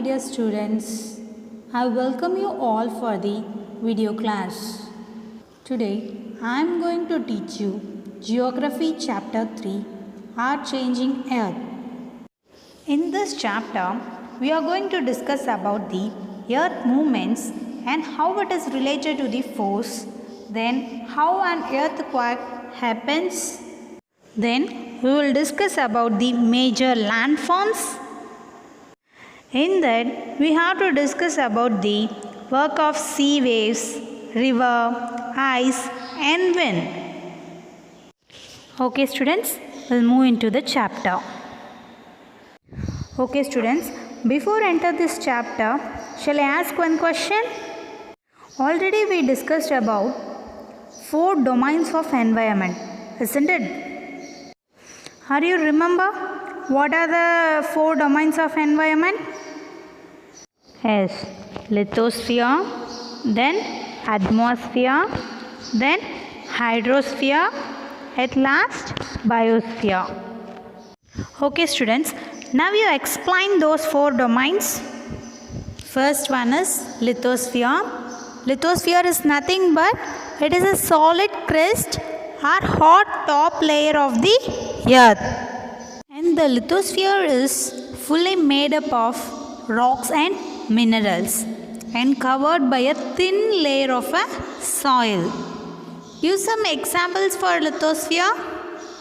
dear students. I welcome you all for the video class. Today I am going to teach you Geography Chapter 3, Our Changing Earth. In this chapter, we are going to discuss about the earth movements and how it is related to the force, then how an earthquake happens, then we will discuss about the major landforms. In that, we have to discuss about the work of sea waves, river, ice and wind. Okay students, we'll move into the chapter. Okay students, before enter this chapter, shall I ask one question? Already we discussed about 4 domains of environment, isn't it? Are you remember what are the 4 domains of environment? Yes, lithosphere, then atmosphere, then hydrosphere, at last biosphere. Okay students, now you explain those 4 domains. First one is lithosphere. Lithosphere is nothing but it is a solid crust or hot top layer of the earth. And the lithosphere is fully made up of rocks and minerals and covered by a thin layer of a soil. Use some examples for lithosphere.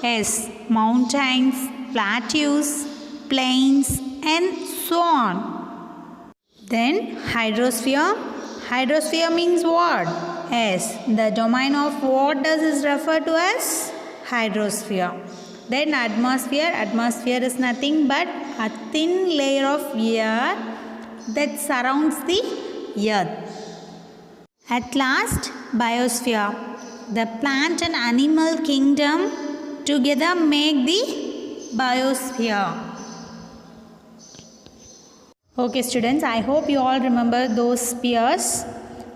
Yes, mountains, plateaus, plains and so on. Then hydrosphere. Hydrosphere means what? Yes, the domain of what does this refer to as? Hydrosphere. Then atmosphere. Atmosphere is nothing but a thin layer of air that surrounds the earth. At last, biosphere. The plant and animal kingdom together make the biosphere. Okay students, I hope you all remember those spheres.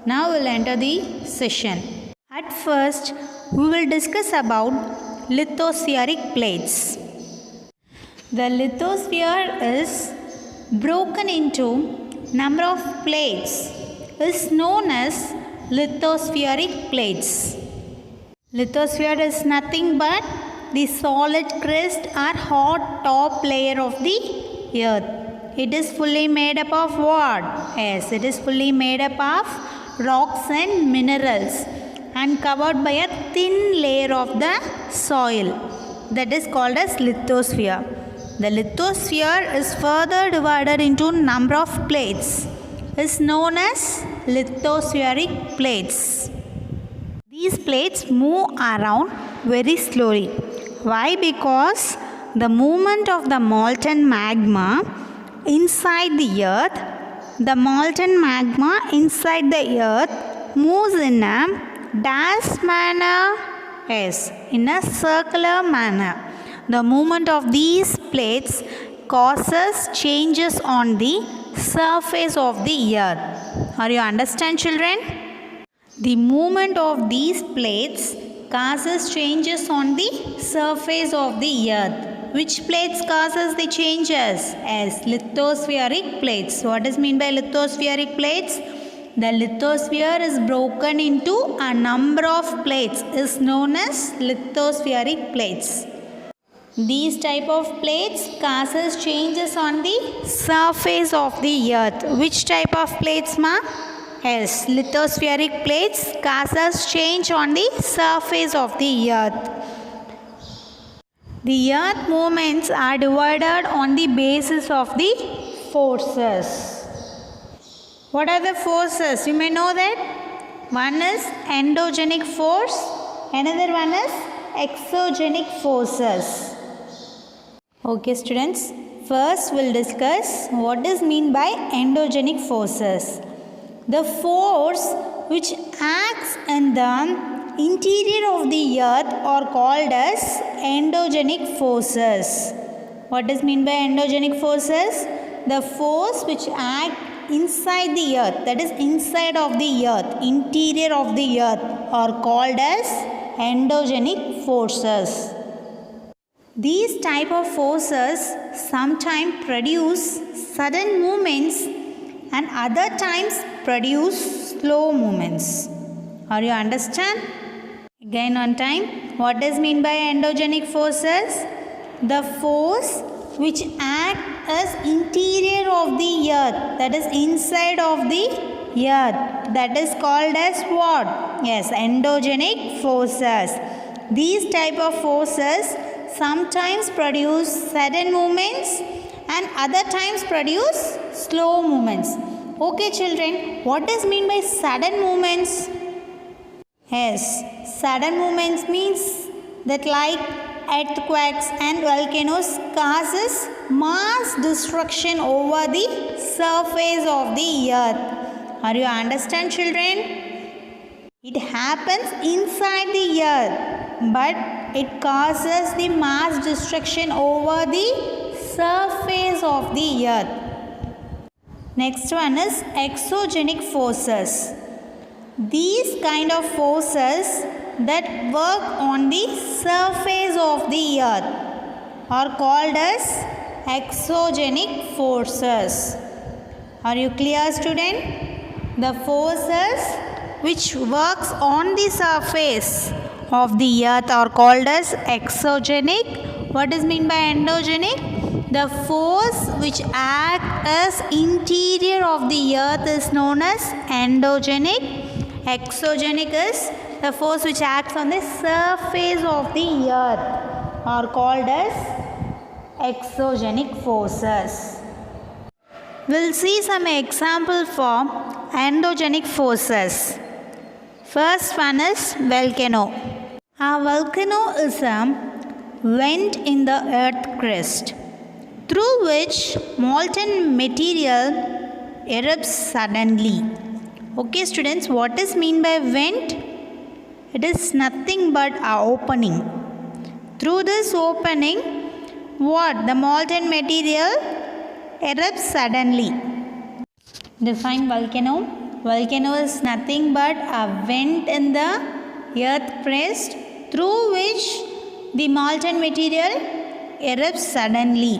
Now we'll enter the session. At first, we will discuss about lithospheric plates. The lithosphere is broken into number of plates is known as lithospheric plates. Lithosphere is nothing but the solid crust or hot top layer of the earth. It is fully made up of what? Yes, it is fully made up of rocks and minerals and covered by a thin layer of the soil. That is called as lithosphere. The lithosphere is further divided into number of plates. Is known as lithospheric plates. These plates move around very slowly. Why? Because the movement of the molten magma inside the earth, moves in a dash manner, yes, in a circular manner. The movement of these plates causes changes on the surface of the earth. Are you understand children? The movement of these plates causes changes on the surface of the earth. Which plates causes the changes? As lithospheric plates. What is mean by lithospheric plates? The lithosphere is broken into a number of plates is known as lithospheric plates. These type of plates causes changes on the surface of the earth. Which type of plates ma? Yes, lithospheric plates causes change on the surface of the earth. The earth movements are divided on the basis of the forces. What are the forces? You may know that. One is endogenic force, another one is exogenic forces. Okay students, first we'll discuss what is mean by endogenic forces. The force which acts in the interior of the earth are called as endogenic forces. What is mean by endogenic forces? The force which act inside the earth, that is inside of the earth, interior of the earth are called as endogenic forces. These type of forces sometimes produce sudden movements and other times produce slow movements. Are you understand? Again on time. What does mean by endogenic forces? The force which act as interior of the earth, that is inside of the earth, that is called as what? Yes, endogenic forces. These type of forces sometimes produce sudden movements and other times produce slow movements. Okay children, what does mean by sudden movements? Yes, sudden movements means that like earthquakes and volcanoes causes mass destruction over the surface of the earth. Are you understand children? It happens inside the earth, but it causes the mass destruction over the surface of the earth. Next one is exogenic forces. These kind of forces that work on the surface of the earth are called as exogenic forces. Are you clear student? The forces which works on the surface of the earth are called as exogenic. What is mean by endogenic? The force which acts as interior of the earth is known as endogenic. Exogenic is the force which acts on the surface of the earth are called as exogenic forces. We'll see some example for endogenic forces. First one is volcano. A volcano is a vent in the earth crust through which molten material erupts suddenly. Okay students, what is mean by vent? It is nothing but an opening. Through this opening, what? The molten material erupts suddenly. Define volcano. Volcano is nothing but a vent in the earth crust through which the molten material erupts suddenly.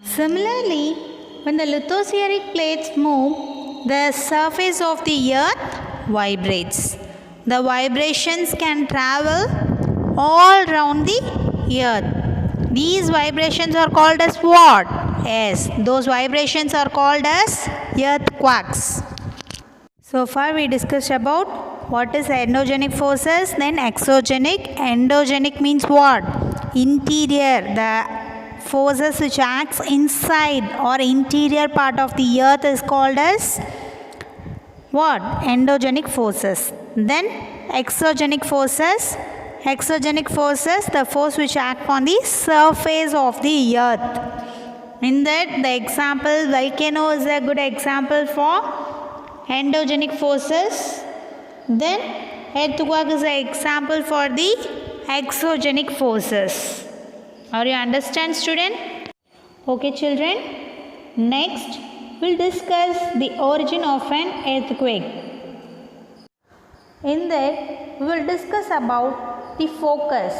Similarly, when the lithospheric plates move, the surface of the earth vibrates. The vibrations can travel all around the earth. These vibrations are called as what? Yes, those vibrations are called as earthquakes. So far we discussed about what is endogenic forces, then exogenic. Endogenic means what? Interior, the forces which acts inside or interior part of the earth is called as what? Endogenic forces. Then exogenic forces. Exogenic forces, the force which act on the surface of the earth. In that, the example volcano is a good example for endogenic forces. Then earthquake is an example for the exogenic forces. Are you understand student? Okay children. Next we'll discuss the origin of an earthquake. In that we will discuss about the focus.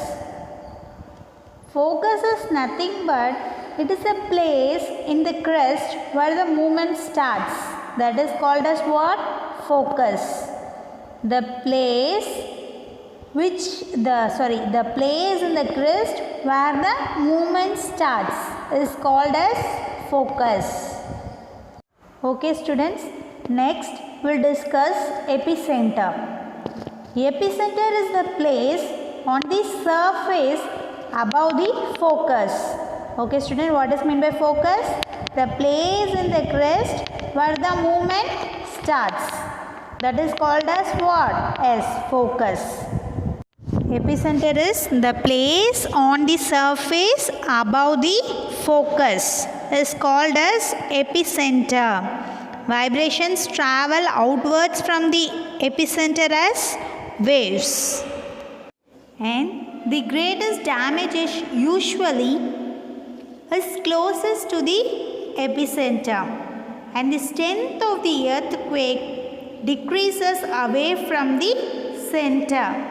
Focus is nothing but it is a place in the crust where the movement starts. That is called as what? Focus. The place in the crust where the movement starts is called as focus. Okay students, next we'll discuss epicenter. Epicenter is the place on the surface above the focus. Okay student, what is meant by focus? The place in the crust where the movement starts. That is called as what? As focus. Epicenter is the place on the surface above the focus is called as epicenter. Vibrations travel outwards from the epicenter as waves. And the greatest damage is usually closest to the epicenter. And the strength of the earthquake decreases away from the center.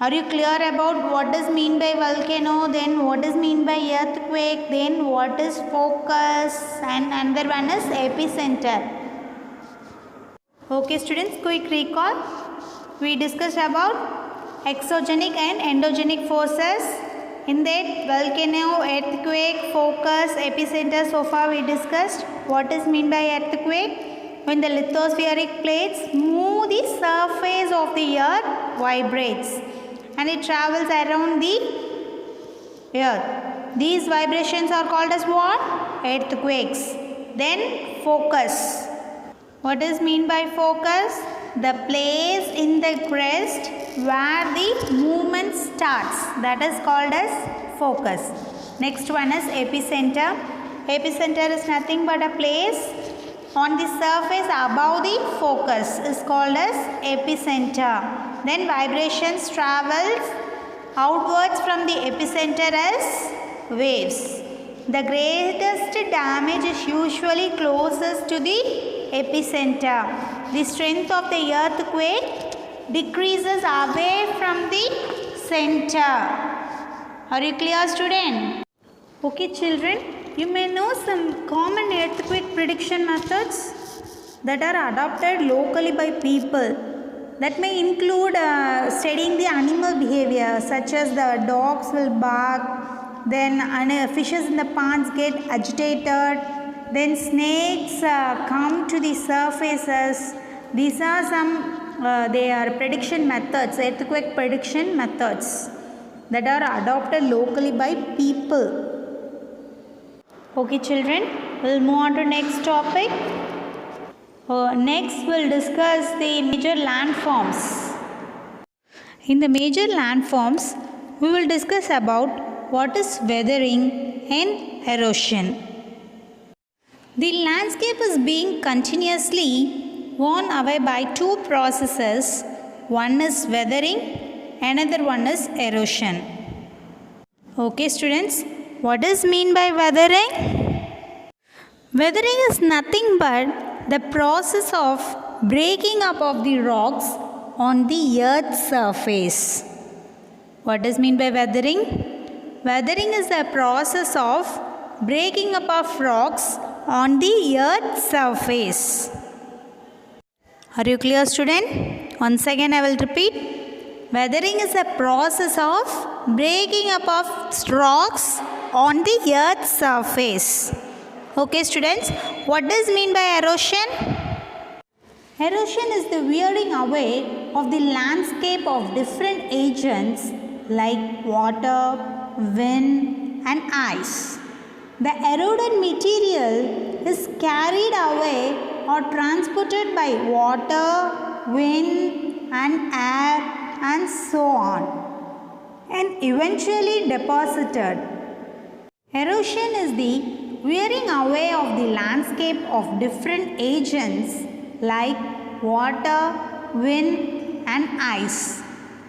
Are you clear about what is mean by volcano, then what is mean by earthquake, then what is focus, and another one is epicenter. Okay students, quick recall. We discussed about exogenic and endogenic forces. In that, volcano, earthquake, focus, epicenter, so far we discussed. What is mean by earthquake? When the lithospheric plates move, the surface of the earth vibrates and it travels around the earth. These vibrations are called as what? Earthquakes. Then focus. What is mean by focus? The place in the crest where the movement starts, that is called as focus. Next one is epicenter. Epicenter is nothing but a place on the surface above the focus is called as epicenter. Then vibrations travels outwards from the epicenter as waves. The greatest damage is usually closest to the epicenter. The strength of the earthquake decreases away from the center. Are you clear, student? Okay, children, you may know some common earthquake prediction methods that are adopted locally by people. That may include studying the animal behavior, such as the dogs will bark, then fishes in the ponds get agitated, then snakes come to the surfaces. These are some, they are prediction methods, earthquake prediction methods that are adopted locally by people. Okay children, we'll move on to next topic. Next we'll discuss the major landforms. In the major landforms, we will discuss about what is weathering and erosion. The landscape is being continuously worn away by two processes. One is weathering, another one is erosion. Okay students, what does mean by weathering? Weathering is nothing but the process of breaking up of the rocks on the earth's surface. What does mean by weathering? Weathering is the process of breaking up of rocks on the earth's surface. Are you clear, student? Once again I will repeat. Weathering is the process of breaking up of rocks on the earth's surface. Okay students, what does mean by erosion? Erosion is the wearing away of the landscape of different agents like water, wind and ice. The eroded material is carried away or transported by water, wind and air and so on, and eventually deposited. Erosion is the wearing away of the landscape of different agents like water, wind and ice.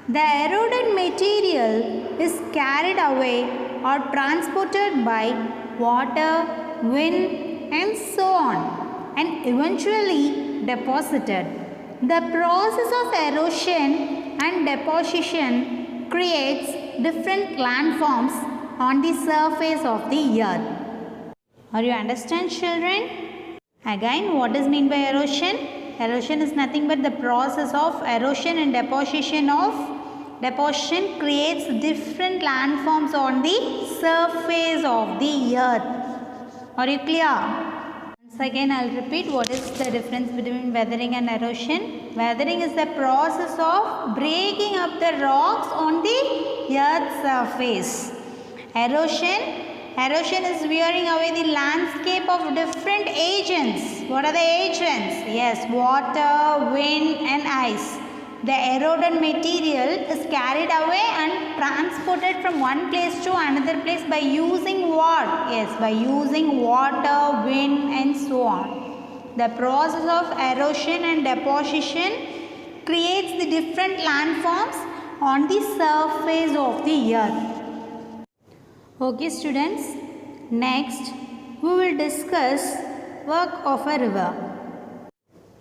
The eroded material is carried away or transported by water, wind and so on, and eventually deposited. The process of erosion and deposition creates different landforms on the surface of the earth. Are you understand, children? Again, what is mean by erosion? Erosion is nothing but the process of erosion and deposition creates different landforms on the surface of the earth. Are you clear? Once again, I will repeat what is the difference between weathering and erosion. Weathering is the process of breaking up the rocks on the earth's surface. Erosion is wearing away the landscape of different agents. What are the agents? Yes, water, wind and ice. The eroded material is carried away and transported from one place to another place by using what? Yes, by using water, wind and so on. The process of erosion and deposition creates the different landforms on the surface of the earth. Okay students, next we will discuss work of a river.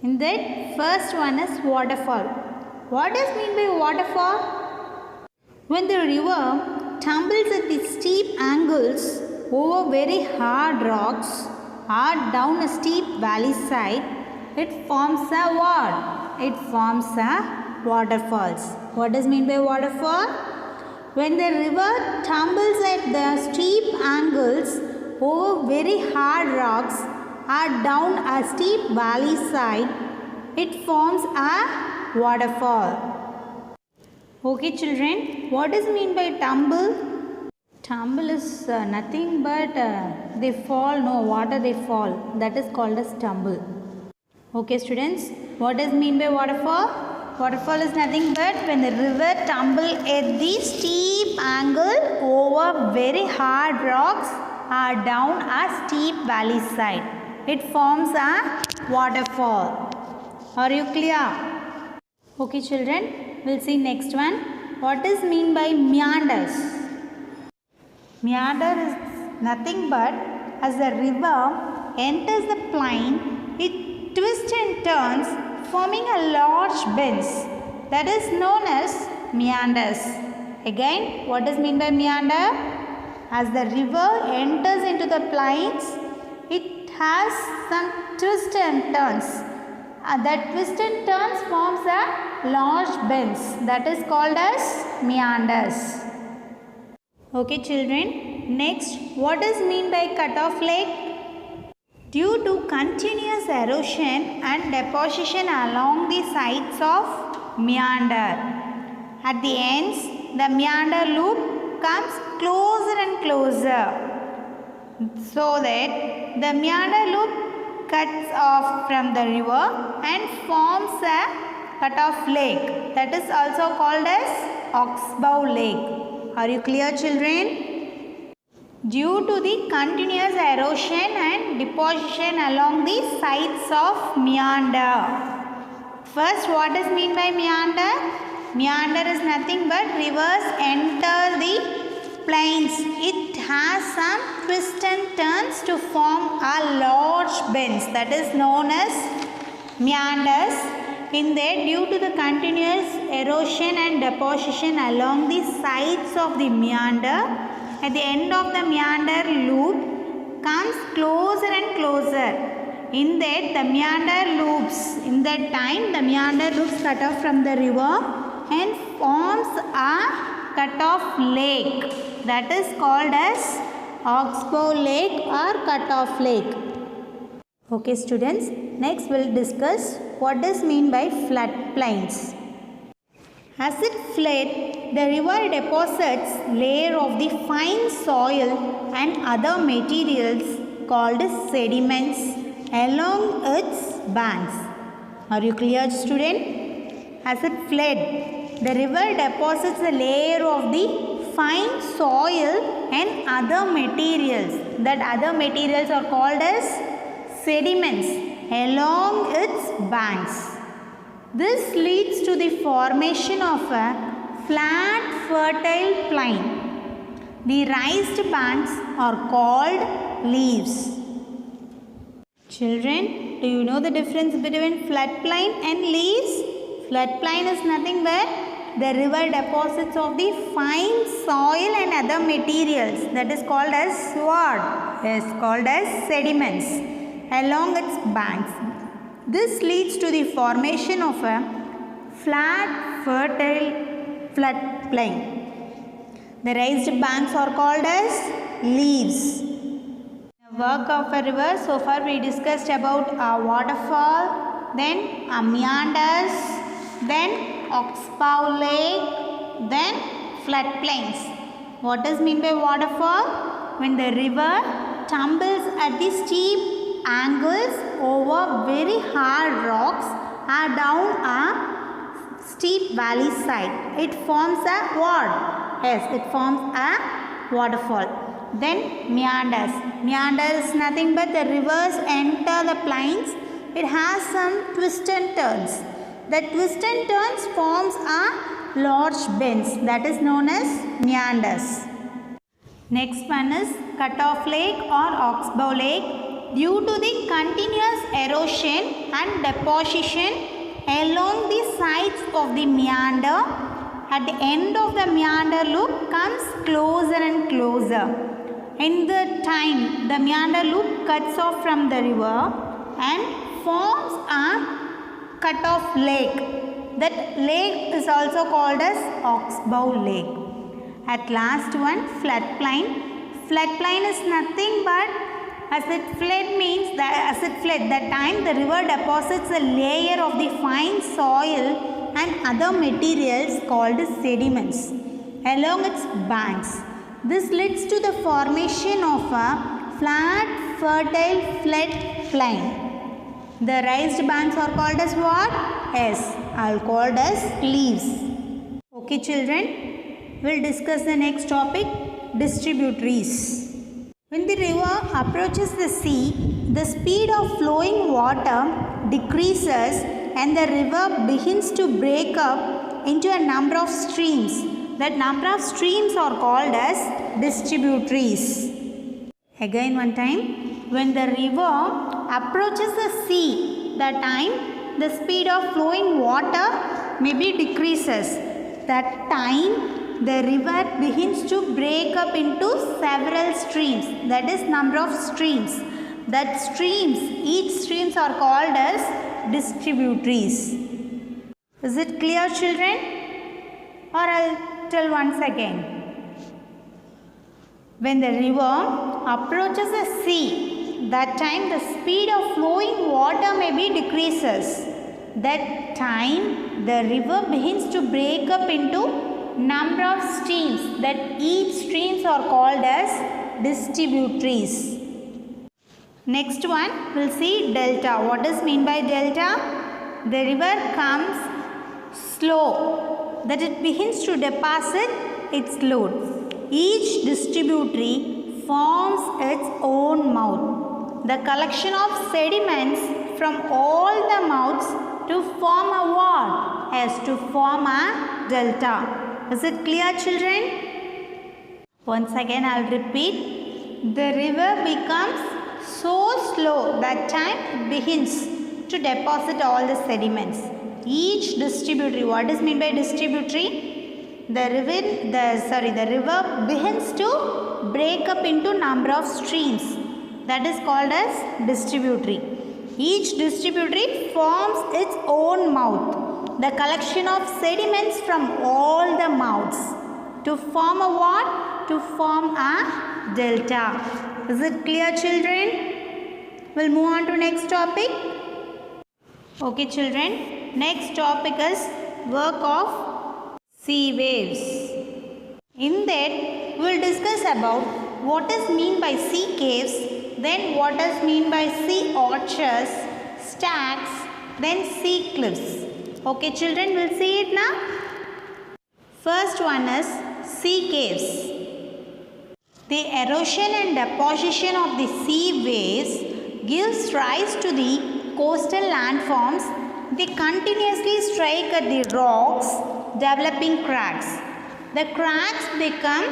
In that, first one is waterfall. What does mean by waterfall? When the river tumbles at the steep angles over very hard rocks or down a steep valley side, it forms a what? It forms a waterfalls. What does mean by waterfall? When the river tumbles at the steep angles over very hard rocks or down a steep valley side, it forms a waterfall. Okay children, what does mean by tumble? Tumble is nothing but they fall, no water they fall. That is called as tumble. Okay students, what does mean by waterfall? Waterfall is nothing but when the river tumble at the steep angle over very hard rocks or down a steep valley side. It forms a waterfall. Are you clear? Okay children, we'll see next one. What is mean by meanders? Meander is nothing but as the river enters the plain, it twists and turns, forming a large bend that is known as meanders. Again, what does mean by meander? As the river enters into the plains, it has some twists and turns. That twist and turns forms a large bends that is called as meanders. Okay children, next what does mean by cut-off lake? Due to continuous erosion and deposition along the sides of meander, at the ends the meander loop comes closer and closer, so that the meander loop cuts off from the river and forms a cut-off lake that is also called as Oxbow Lake. Are you clear children? Due to the continuous erosion and deposition along the sides of meander. First, what does mean by meander? Meander is nothing but rivers enter the plains. It has some twists and turns to form a large bends that is known as meanders. In that, due to the continuous erosion and deposition along the sides of the meander, at the end of the meander loop comes closer and closer. In that, the meander loops, in that time the meander loops cut off from the river and forms a cut-off lake that is called as Oxbow Lake or cut-off lake. Okay students, next we'll discuss what does mean by floodplains. As it floods, the river deposits layer of the fine soil and other materials called sediments along its banks. Are you clear student? As it floods, the river deposits a layer of the fine soil and other materials. That other materials are called as sediments along its banks. This leads to the formation of a flat fertile plain. The raised banks are called leaves. Children, do you know the difference between floodplain and leaves? Floodplain is nothing but the river deposits of the fine soil and other materials, that is called as what? Is called as sediments along its banks. This leads to the formation of a flat fertile floodplain. The raised banks are called as leaves. The work of a river, so far we discussed about a waterfall, then a meanders, then Oxbow Lake, then floodplains. What does mean by waterfall? When the river tumbles at the steep angles over very hard rocks or down a steep valley side, it forms a what? Yes, it forms a waterfall. Then meanders. Meander is nothing but the rivers enter the plains. It has some twists and turns. The twists and turns forms a large bends that is known as meanders. Next one is cut-off lake or Oxbow Lake. Due to the continuous erosion and deposition along the sides of the meander, at the end of the meander loop comes closer and closer. In the time, the meander loop cuts off from the river and forms a cut-off lake. That lake is also called as Oxbow Lake. At last one, floodplain. Floodplain is nothing but as it fled that time the river deposits a layer of the fine soil and other materials called sediments along its banks. This leads to the formation of a flat, fertile floodplain. The raised banks are called as what? Yes, are called as leaves. Okay children, we'll discuss the next topic, distributaries. When the river approaches the sea, the speed of flowing water decreases and the river begins to break up into a number of streams. That number of streams are called as distributaries. Again one time, when the river approaches the sea, that time the speed of flowing water maybe decreases. That time the river begins to break up into several streams, that is number of streams. That streams, each streams are called as distributaries. Is it clear children? Or I'll tell once again. When the river approaches the sea, that time the speed of flowing water maybe decreases. That time the river begins to break up into number of streams, that each streams are called as distributaries. Next one, we'll see delta. What does mean by delta? The river comes slow, that it begins to deposit its load. Each distributary forms its own mouth. The collection of sediments from all the mouths to form a what? As to form a delta. Is it clear children? Once again I'll repeat. The river becomes so slow that time it begins to deposit all the sediments. Each distributary, what is meant by distributary? The river begins to break up into number of streams. That is called as distributary. Each distributary forms its own mouth. The collection of sediments from all the mouths to form a what? To form a delta. Is it clear children? We'll move on to next topic. Okay children, next topic is work of sea waves. In that we'll discuss about what is mean by sea caves, then what is mean by sea arches, stacks, then sea cliffs. Okay children, we'll see it now. First one is sea caves. The erosion and deposition of the sea waves gives rise to the coastal landforms. They continuously strike at the rocks, developing cracks. The cracks become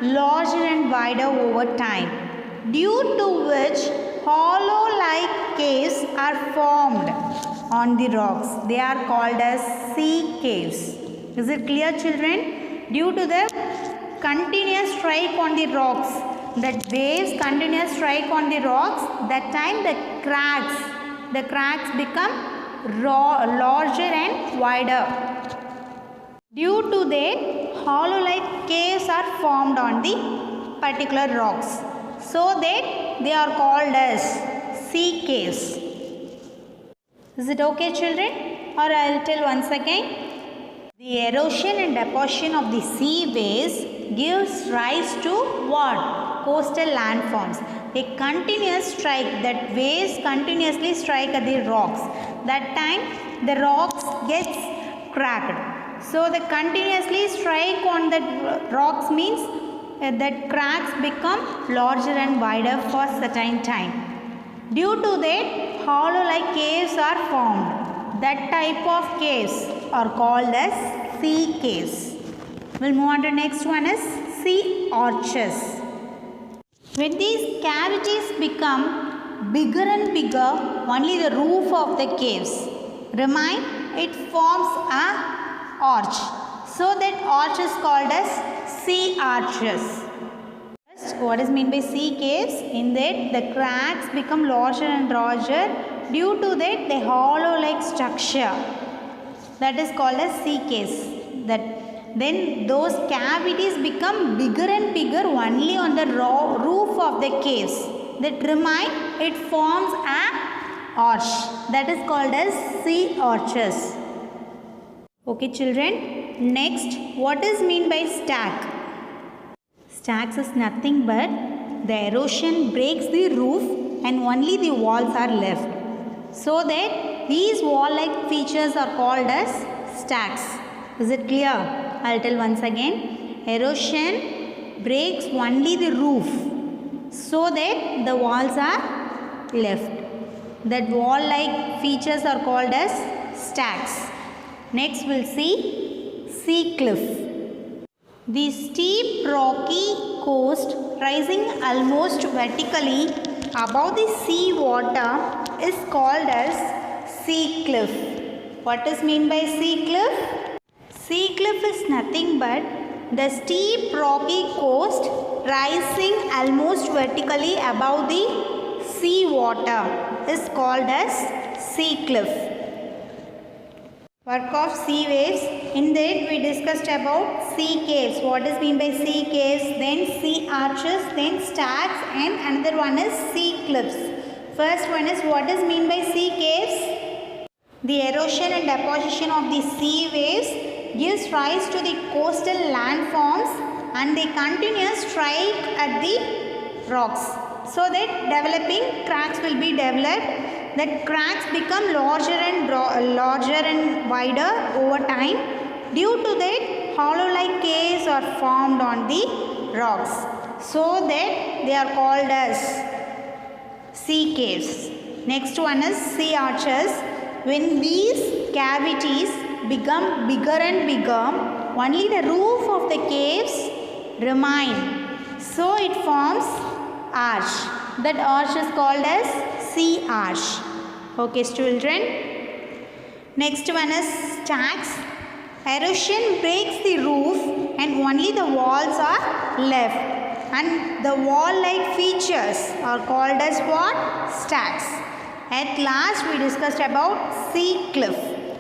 larger and wider over time, due to which hollow-like caves are formed on the rocks. They are called as sea caves. Is it clear children? Due to the continuous strike on the rocks, that waves continuous strike on the rocks, that time the cracks become larger and wider. Due to that, hollow-like caves are formed on the particular rocks, so that they are called as sea caves. Is it okay children? Or I will tell once again. The erosion and deposition of the sea waves gives rise to what? Coastal landforms. They continuous strike, that waves continuously strike at the rocks. That time the rocks gets cracked. So the continuously strike on the rocks means that cracks become larger and wider for certain time. Due to that, hollow-like caves are formed. That type of caves are called as sea caves. We'll move on to next one is sea arches. When these cavities become bigger and bigger, only the roof of the caves remain, it forms an arch. So that arch is called as sea arches. What is meant by sea caves? In that the cracks become larger and larger. Due to that the hollow-like structure, that is called as sea caves. Then those cavities become bigger and bigger only on the roof of the caves. That remain, it forms an arch. That is called as sea arches. Okay children, next what is mean by stack? Stacks is nothing but the erosion breaks the roof and only the walls are left. So that these wall-like features are called as stacks. Is it clear? I will tell once again. Erosion breaks only the roof so that the walls are left. That wall-like features are called as stacks. Next we will see sea cliff. The steep rocky coast rising almost vertically above the sea water is called as sea cliff. What is mean by sea cliff? Sea cliff is nothing but the steep rocky coast rising almost vertically above the sea water is called as sea cliff. Work of sea waves. In that we discussed about sea caves. What is mean by sea caves? Then sea arches, then stacks, and another one is sea cliffs. First one is what is mean by sea caves? The erosion and deposition of the sea waves gives rise to the coastal landforms and they continue strike at the rocks. So that developing cracks will be developed. That cracks become larger and wider over time. Due to that, hollow-like caves are formed on the rocks. So that they are called as sea caves. Next one is sea arches. When these cavities become bigger and bigger, only the roof of the caves remain. So it forms arch. That arch is called as sea arch. Okay children. Next one is stacks. Erosion breaks the roof and only the walls are left. And the wall-like features are called as what? Stacks. At last we discussed about sea cliff.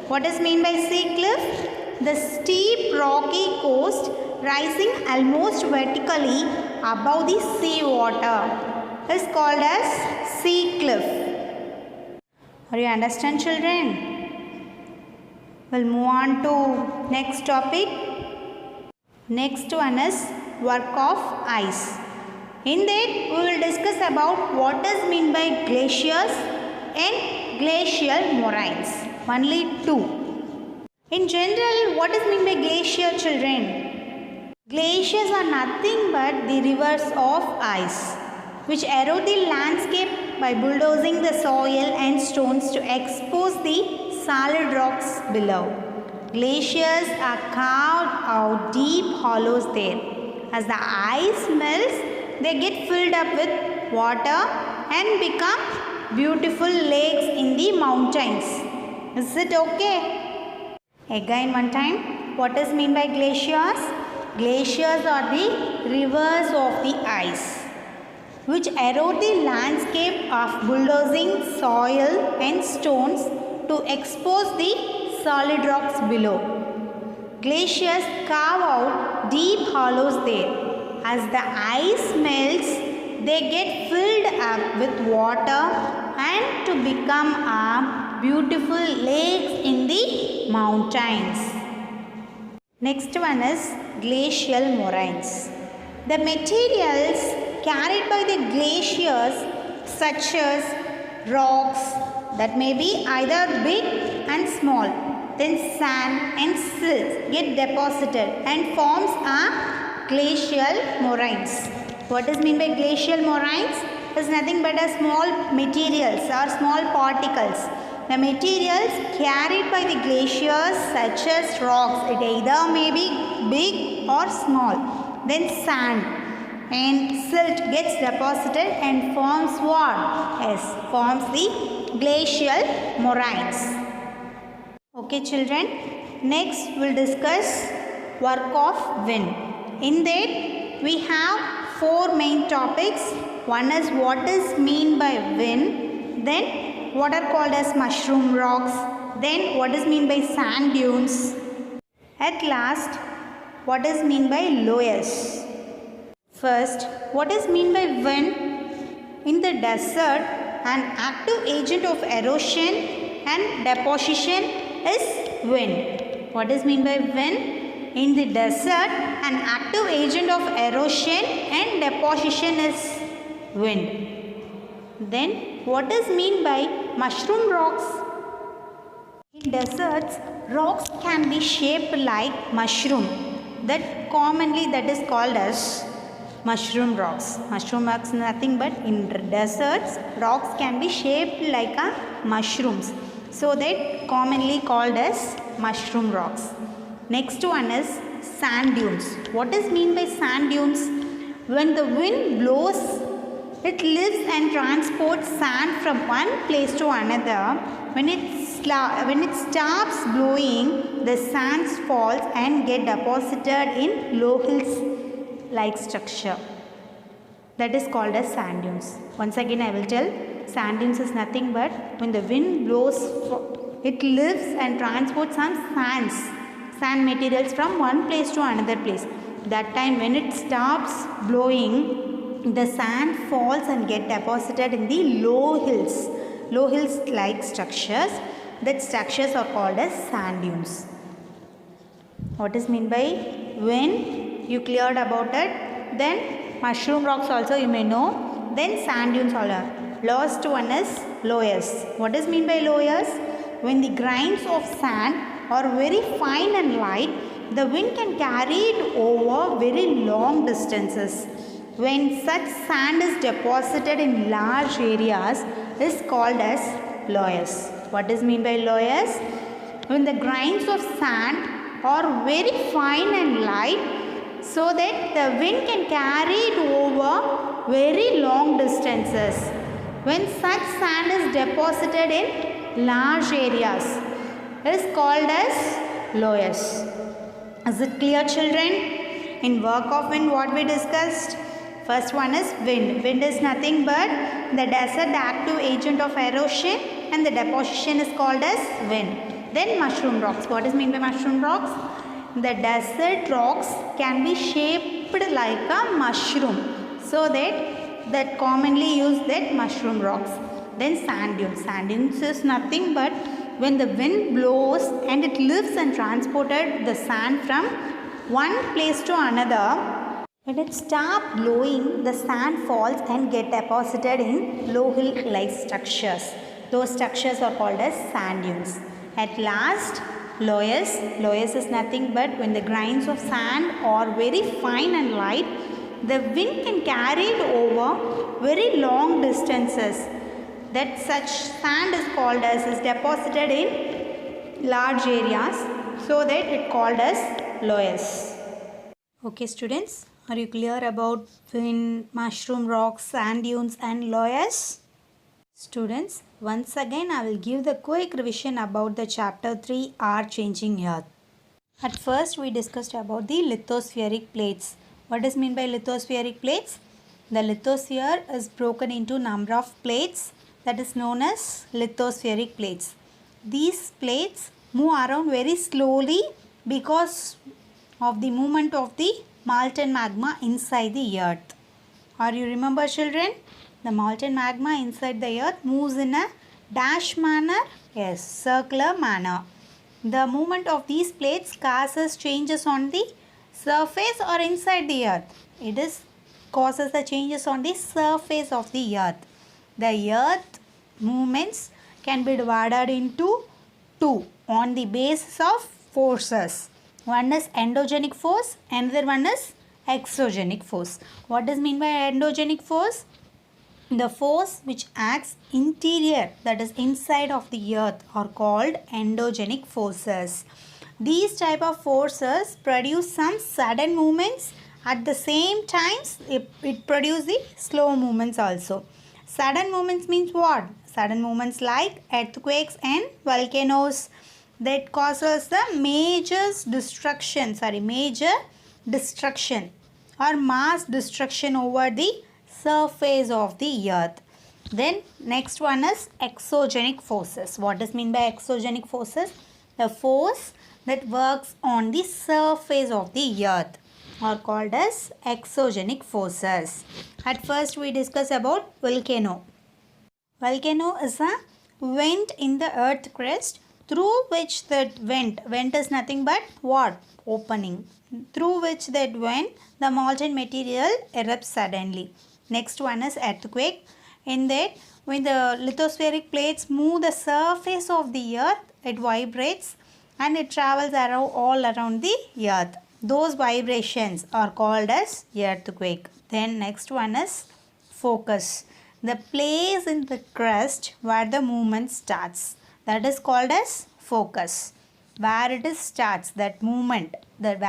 What is mean by sea cliff? The steep rocky coast rising almost vertically above the sea water is called as sea cliff. Are you understand children? We'll move on to next topic. Next one is work of ice. In that we will discuss about what is mean by glaciers and glacial moraines. Only two. In general, what is mean by glacier children? Glaciers are nothing but the rivers of ice which erode the landscape by bulldozing the soil and stones to expose the solid rocks below. Glaciers are carved out deep hollows there. As the ice melts, they get filled up with water and become beautiful lakes in the mountains. Is it okay? Again one time. What is mean by glaciers? Glaciers are the rivers of the ice which erode the landscape of bulldozing soil and stones to expose the solid rocks below. Glaciers carve out deep hollows there. As the ice melts, they get filled up with water and to become beautiful lakes in the mountains. Next one is glacial moraines. The materials carried by the glaciers such as rocks that may be either big and small, then sand and silt get deposited and forms a glacial moraines. What is mean by glacial moraines? It is nothing but a small materials or small particles. The materials carried by the glaciers such as rocks, it either may be big or small. Then sand and silt gets deposited and forms what? Yes, forms the glacial moraines. Okay children, next we will discuss work of wind. In that we have four main topics. One is what is mean by wind, then what are called as mushroom rocks, then what is mean by sand dunes, at last what is mean by loess. First, what is mean by wind? In the desert, an active agent of erosion and deposition is wind. What is mean by wind? In the desert, an active agent of erosion and deposition is wind. Then, what is mean by mushroom rocks? In deserts, rocks can be shaped like mushroom. That commonly that is called as mushroom rocks. Mushroom rocks nothing but in deserts rocks can be shaped like a mushrooms. So that commonly called as mushroom rocks. Next one is sand dunes. What is mean by sand dunes? When the wind blows, it lifts and transports sand from one place to another. When it stops blowing, the sands falls and get deposited in low hills like structure. That is called as sand dunes. Once again I will tell, sand dunes is nothing but when the wind blows, it lifts and transports some sand materials from one place to another place. That time when it stops blowing, the sand falls and get deposited in the low hills like structures. That structures are called as sand dunes. What is mean by wind? You cleared about it. Then mushroom rocks also you may know. Then sand dunes also. Last one is loess. What is mean by loess? When the grains of sand are very fine and light, the wind can carry it over very long distances. When such sand is deposited in large areas, is called as loess. What is mean by loess? When the grains of sand are very fine and light, so that the wind can carry it over very long distances. When such sand is deposited in large areas, is called as loess. Is it clear, children? In work of wind, what we discussed? First one is wind. Wind is nothing but the desert, the active agent of erosion, and the deposition is called as wind. Then mushroom rocks. What is mean by mushroom rocks? The desert rocks can be shaped like a mushroom. So that commonly use that mushroom rocks. Then sand dunes. Sand dunes is nothing but when the wind blows and it lifts and transported the sand from one place to another. When it stops blowing, the sand falls and get deposited in low hill like structures. Those structures are called as sand dunes. At last, loess. Loess is nothing but when the grains of sand are very fine and light, the wind can carry it over very long distances. That such sand is called as is deposited in large areas, so that it called as loess. Okay students, are you clear about wind, mushroom rocks, sand dunes and loess? Students, once again I will give the quick revision about the chapter 3 R changing earth. At first we discussed about the lithospheric plates. What is mean by lithospheric plates? The lithosphere is broken into number of plates, that is known as lithospheric plates. These plates move around very slowly because of the movement of the molten magma inside the earth. Are you remember, children? The molten magma inside the earth moves in a dash manner, yes, circular manner. The movement of these plates causes changes on the surface or inside the earth. It causes the changes on the surface of the earth. The earth movements can be divided into two on the basis of forces. One is endogenic force, another one is exogenic force. What does mean by endogenic force? The force which acts interior, that is inside of the earth, are called endogenic forces. These type of forces produce some sudden movements. At the same time, it produces the slow movements also. Sudden movements means what? Sudden movements like earthquakes and volcanoes. that causes the major destruction or mass destruction over the surface of the earth. Then next one is exogenic forces. What does mean by exogenic forces? The force that works on the surface of the earth are called as exogenic forces. At first we discuss about volcano. Volcano is a vent in the earth crust through which that vent is nothing but what? Opening. Through which that vent the molten material erupts suddenly. Next one is earthquake. In that, when the lithospheric plates move the surface of the earth, it vibrates and it travels all around the earth. Those vibrations are called as earthquake. Then next one is focus. The place in the crust where the movement starts. That is called as focus. Where it starts, that movement. That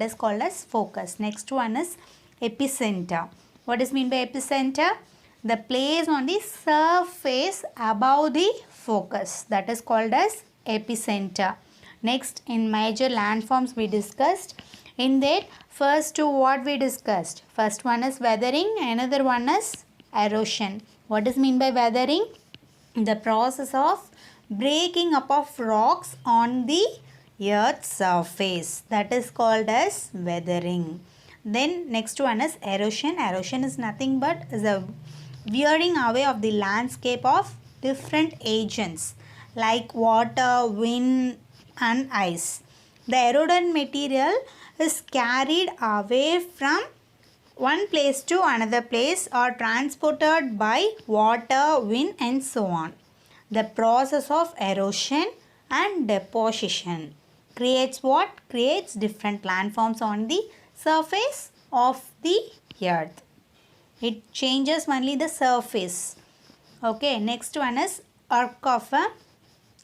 is called as focus. Next one is epicenter. What is mean by epicenter? The place on the surface above the focus. That is called as epicenter. Next, in major landforms we discussed. In that, first two what we discussed? First one is weathering, another one is erosion. What is mean by weathering? The process of breaking up of rocks on the earth's surface. That is called as weathering. Then next one is erosion. Erosion is nothing but the wearing away of the landscape of different agents like water, wind and ice. The eroded material is carried away from one place to another place or transported by water, wind and so on. The process of erosion and deposition creates what? Creates different landforms on the surface of the earth. It changes only the surface. Okay, next one is arc of a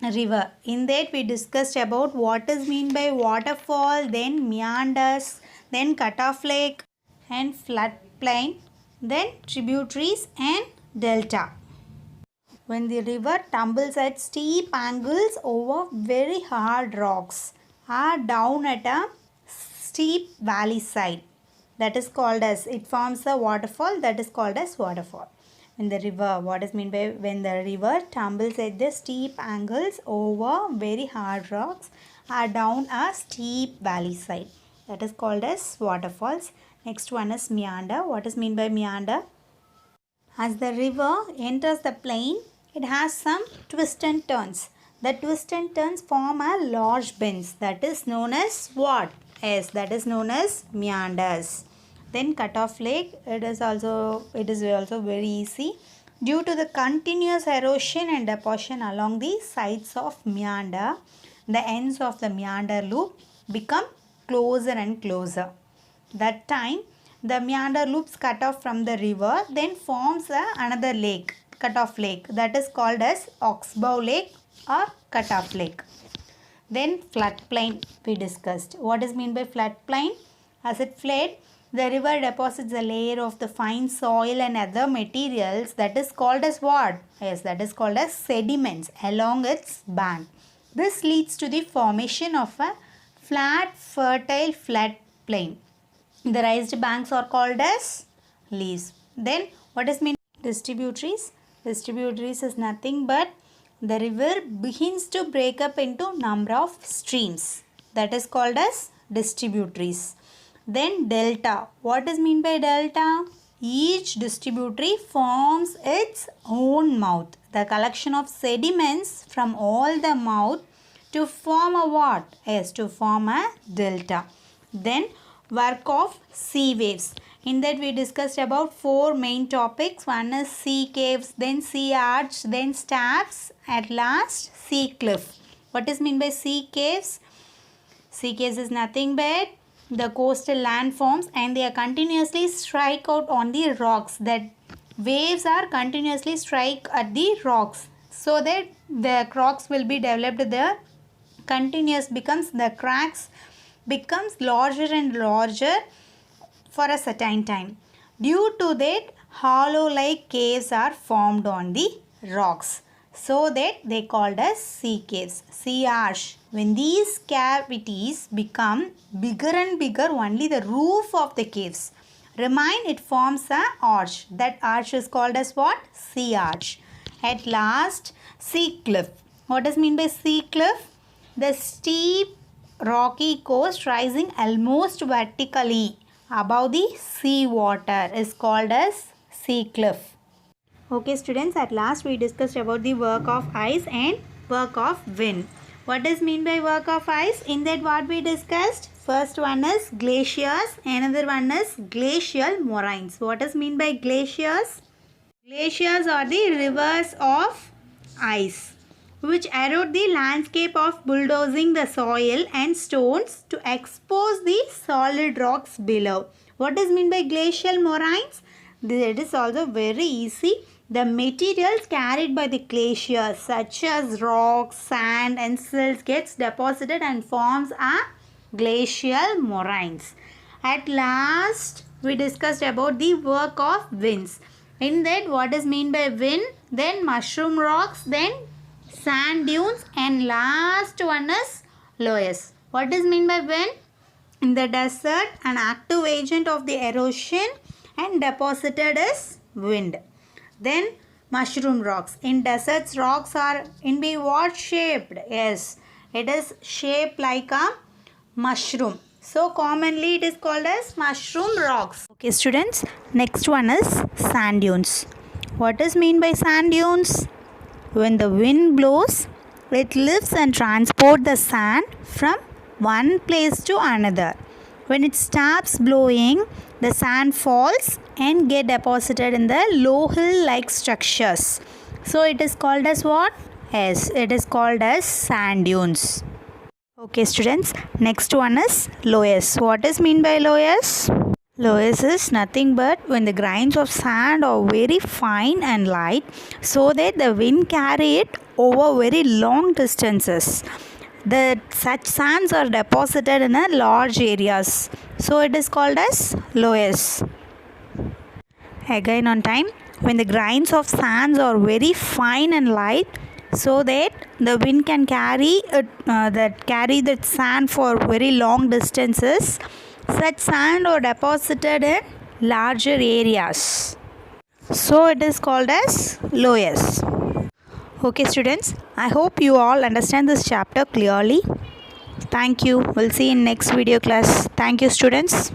river. In that we discussed about what is mean by waterfall, then meanders, then cutoff lake and floodplain, then tributaries and delta. When the river tumbles at steep angles over very hard rocks or down at a steep valley side, that is called as, it forms a waterfall, that is called as waterfall. When the river, what is mean by when the river tumbles at the steep angles over very hard rocks or down a steep valley side, that is called as waterfalls. Next one is meander. What is mean by meander? As the river enters the plain, it has some twists and turns. The twists and turns form a large bends, that is known as what? Yes, that is known as meanders. Then cutoff lake, it is also very easy. Due to the continuous erosion and deposition along the sides of meander, the ends of the meander loop become closer and closer. That time, the meander loops cut off from the river, then forms another lake, cutoff lake, that is called as oxbow lake or cutoff lake. Then floodplain we discussed. What is mean by floodplain? As it fled, the river deposits a layer of the fine soil and other materials, that is called as what? Yes, that is called as sediments along its bank. This leads to the formation of a flat, fertile floodplain. The raised banks are called as leaves. Then what is mean distributaries? Distributaries is nothing but the river begins to break up into number of streams, that is called as distributaries. Then delta. What is mean by delta? Each distributary forms its own mouth, the collection of sediments from all the mouth to form a what? Yes, to form a delta. Then work of sea waves. In that we discussed about four main topics. One is sea caves, then sea arch, then staffs, at last sea cliff. What is mean by sea caves? Sea caves is nothing but the coastal landforms and they are continuously strike out on the rocks. That waves are continuously strike at the rocks so that the cracks will be developed there. The cracks becomes larger and larger for a certain time. Due to that, hollow like caves are formed on the rocks. So that they called as sea caves. Sea arch. When these cavities become bigger and bigger, only the roof of the caves remain, it forms an arch. That arch is called as what? Sea arch. At last, sea cliff. What does mean by sea cliff? The steep rocky coast rising almost vertically above the sea water is called as sea cliff. Okay students, at last we discussed about the work of ice and work of wind. What does mean by work of ice? In that what we discussed? First one is glaciers, another one is glacial moraines. What does mean by glaciers? Glaciers are the rivers of ice which erode the landscape of bulldozing the soil and stones to expose the solid rocks below. What does mean by glacial moraines? That is also very easy. The materials carried by the glaciers such as rocks, sand and silts gets deposited and forms a glacial moraines. At last we discussed about the work of winds. In that what is mean by wind? Then mushroom rocks, then sand dunes and last one is loess. What is mean by wind? In the desert, an active agent of the erosion and deposited is wind. Then mushroom rocks. In deserts, rocks are in be what shaped? Yes, it is shaped like a mushroom. So commonly it is called as mushroom rocks. Okay students, next one is sand dunes. What is mean by sand dunes? When the wind blows, it lifts and transports the sand from one place to another. When it stops blowing, the sand falls and get deposited in the low hill-like structures. So it is called as what? Yes, it is called as sand dunes. Okay students, next one is loess. What is mean by loess? Loess is nothing but when the grains of sand are very fine and light so that the wind carry it over very long distances. Such sands are deposited in a large areas. So it is called as loess. Again on time, when the grains of sands are very fine and light so that the wind can carry that sand for very long distances, such sand are deposited in larger areas. So it is called as loess. Okay students, I hope you all understand this chapter clearly. Thank you. We'll see you in next video class. Thank you students.